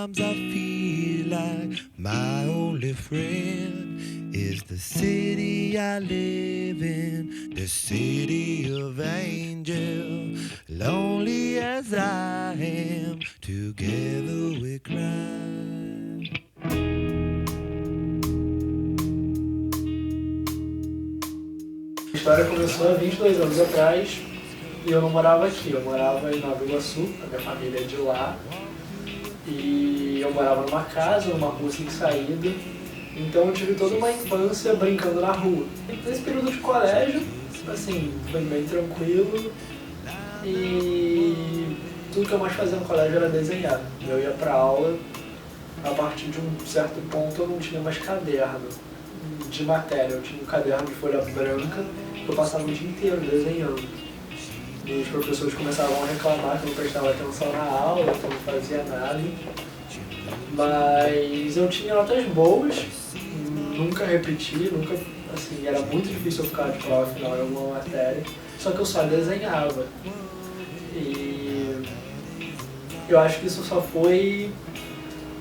Sometimes I feel like my only friend is the city I live in, the city of angels. Lonely as I am, together we cry. A história começou há 22 anos atrás e eu não morava aqui, eu morava em Nova Iguaçu, a minha família é de lá. E eu morava numa casa, numa rua sem saída, então eu tive toda uma infância brincando na rua. Nesse período de colégio, assim, foi bem tranquilo e tudo que eu mais fazia no colégio era desenhar. Eu ia pra aula, a partir de um certo ponto eu não tinha mais caderno de matéria, eu tinha um caderno de folha branca que eu passava o dia inteiro desenhando. E os professores começavam a reclamar que eu não prestava atenção na aula, que eu não fazia nada. Mas eu tinha notas boas, nunca repeti, nunca, assim, era muito difícil eu ficar de prova final em alguma matéria, só que eu só desenhava. E eu acho que isso só foi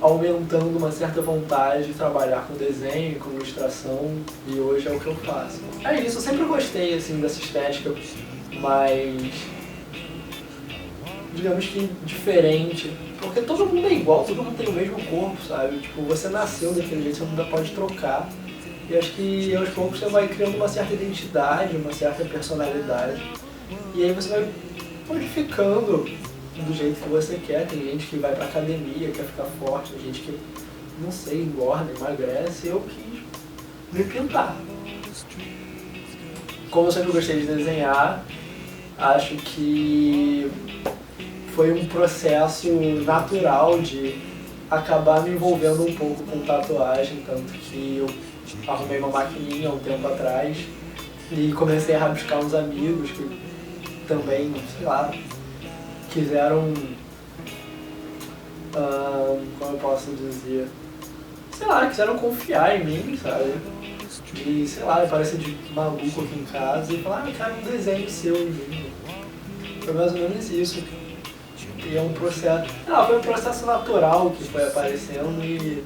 aumentando uma certa vontade de trabalhar com desenho, com ilustração, e hoje é o que eu faço. É isso, eu sempre gostei assim, dessa estética mais, digamos que diferente, porque todo mundo é igual, todo mundo tem o mesmo corpo, sabe? Tipo, você nasceu daquele jeito, você ainda pode trocar. E acho que aos poucos você vai criando uma certa identidade, uma certa personalidade. E aí você vai modificando do jeito que você quer. Tem gente que vai pra academia, quer ficar forte, tem gente que, não sei, engorda, emagrece. Eu quis me pintar. Como eu sempre gostei de desenhar, acho que foi um processo natural de acabar me envolvendo um pouco com tatuagem, tanto que eu arrumei uma maquininha há um tempo atrás e comecei a rabiscar uns amigos que também, sei lá, quiseram, como eu posso dizer, sei lá, quiseram confiar em mim, sabe? E, sei lá, parecer de maluco aqui em casa e falar, eu quero um desenho seu em mim. Foi mais ou menos isso. E é um processo, foi um processo natural que foi aparecendo e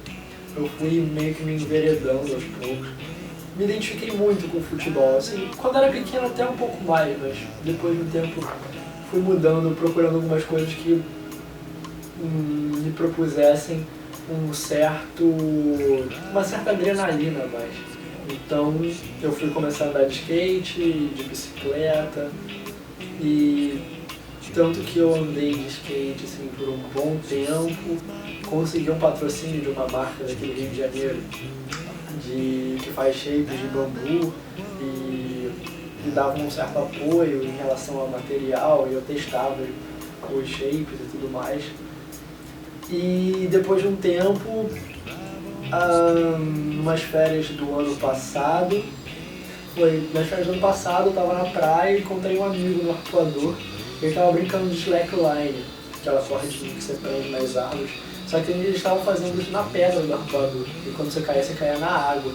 eu fui meio que me enveredando aos poucos. Me identifiquei muito com o futebol, assim, quando era pequeno até um pouco mais, mas depois de um tempo fui mudando, procurando algumas coisas que me propusessem uma certa adrenalina mais. Então eu fui começar a andar de skate, de bicicleta e tanto que eu andei de skate assim, por um bom tempo, consegui um patrocínio de uma marca daqui do Rio de Janeiro que faz shapes de bambu e me dava um certo apoio em relação ao material e eu testava os shapes e tudo mais. E depois de um tempo, umas férias do ano passado, nas férias do ano passado eu estava na praia e encontrei um amigo no arpoador. Ele estava brincando de slackline, aquela cordinha que você prende nas árvores, só que eles estavam fazendo isso na pedra do arpoador, e quando você caía na água.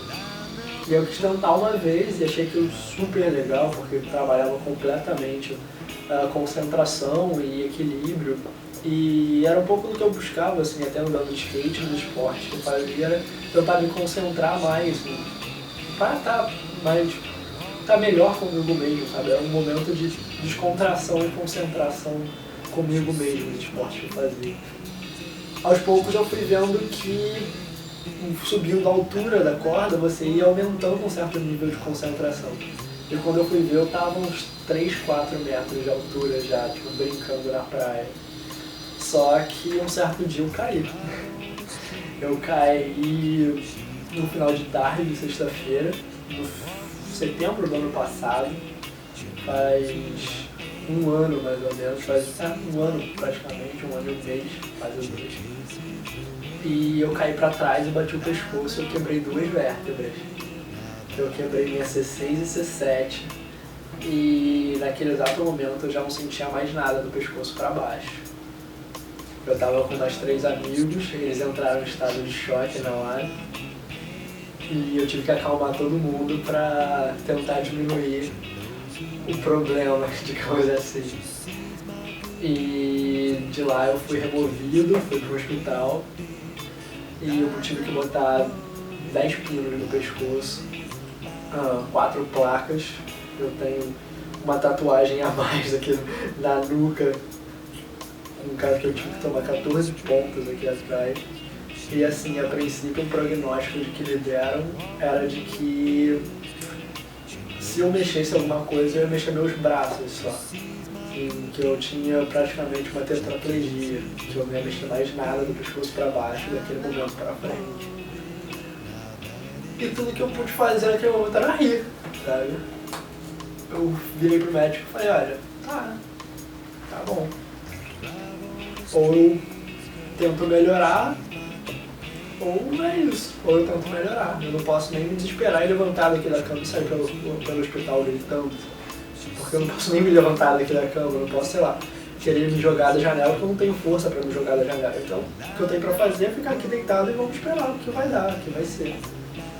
E eu quis tentar uma vez e achei aquilo super legal, porque ele trabalhava completamente concentração e equilíbrio. E era um pouco do que eu buscava, assim, até andando de skate, nos esportes que eu fazia, era tentar me concentrar mais, assim, para estar melhor comigo mesmo, sabe? Era um momento de descontração e concentração comigo mesmo, nos esportes que eu fazia. Aos poucos eu fui vendo que, subindo a altura da corda, você ia aumentando um certo nível de concentração. E quando eu fui ver, eu tava uns 3, 4 metros de altura já, tipo, brincando na praia. Só que um certo dia eu caí. Eu caí no final de tarde de sexta-feira, no setembro do ano passado, faz um ano mais ou menos, faz um ano praticamente, um ano e um mês, quase 2. E eu caí pra trás e bati o pescoço e eu quebrei 2 vértebras. Eu quebrei minha C6 e C7 e naquele exato momento eu já não sentia mais nada do pescoço pra baixo. Eu tava com mais 3 amigos, eles entraram em estado de choque na hora e eu tive que acalmar todo mundo pra tentar diminuir o problema, digamos assim. E de lá eu fui removido, fui pro hospital e eu tive que botar 10 pinos no pescoço, 4 placas. Eu tenho uma tatuagem a mais aqui na nuca, um caso que eu tive que tomar 14 pontos aqui atrás. E assim, a princípio o prognóstico que me deram era de que se eu mexesse alguma coisa, eu ia mexer meus braços só. Que eu tinha praticamente uma tetraplegia, que eu não ia mexer mais nada do pescoço para baixo, daquele momento para frente. E tudo que eu pude fazer naquele momento era rir, sabe? Eu virei pro médico e falei, olha, tá bom. Ou eu tento melhorar, ou é isso, ou eu tento melhorar. Eu não posso nem me desesperar e levantar daqui da cama e sair pelo hospital gritando. Porque eu não posso nem me levantar daqui da cama, eu não posso, sei lá, querer me jogar da janela porque eu não tenho força para me jogar da janela. Então, o que eu tenho para fazer é ficar aqui deitado e vamos esperar o que vai dar, o que vai ser.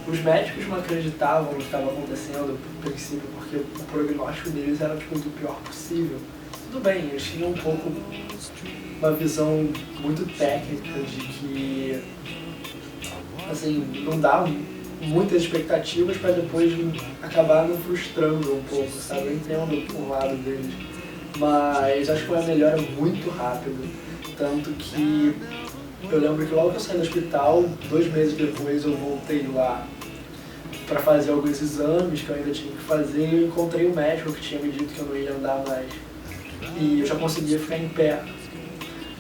Os médicos não acreditavam no que estava acontecendo no princípio, porque o prognóstico deles era tipo do pior possível. Tudo bem, eles tinham um pouco uma visão muito técnica de que, assim, não dá muitas expectativas para depois acabar me frustrando um pouco, sabe? Eu entendo o lado deles, mas acho que foi uma melhora muito rápida, tanto que eu lembro que logo que eu saí do hospital, 2 meses depois eu voltei lá para fazer alguns exames que eu ainda tinha que fazer e eu encontrei um médico que tinha me dito que eu não ia andar mais e eu já conseguia ficar em pé.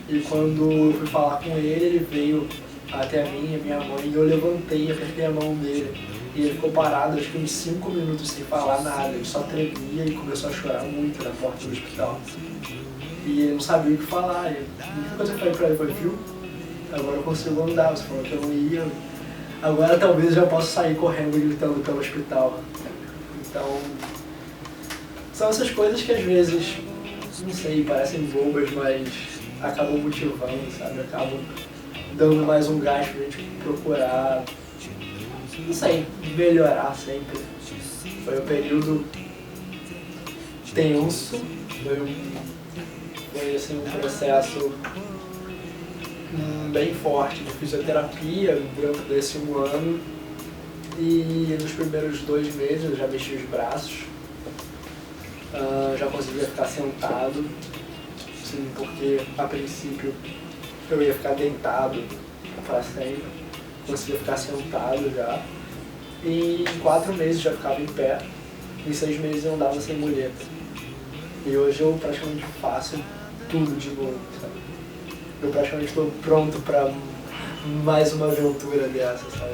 E quando eu fui falar com ele, ele veio até mim e minha mãe e eu levantei e apertei a mão dele. E ele ficou parado, acho que uns 5 minutos sem falar nada, ele só tremia e começou a chorar muito na porta do hospital. E ele não sabia o que falar. E a única coisa que eu falei pra ele foi, viu? Agora eu consigo andar, você falou que eu não ia. Agora talvez eu já possa sair correndo e gritando pelo hospital. Então, são essas coisas que às vezes, não sei, parecem bobas, mas acabam motivando, sabe? Acabam dando mais um gás pra gente procurar, não sei, melhorar sempre. Foi um período tenso, foi assim, um processo bem forte de fisioterapia dentro desse 1 ano. E nos primeiros 2 meses eu já mexi os braços, já conseguia ficar sentado, sim, porque a princípio eu ia ficar deitado para sempre, conseguia ficar sentado já. E em 4 meses já ficava em pé, em 6 meses eu andava sem muleta. E hoje eu praticamente faço tudo de novo, sabe? Eu praticamente estou pronto para mais uma aventura dessa, sabe?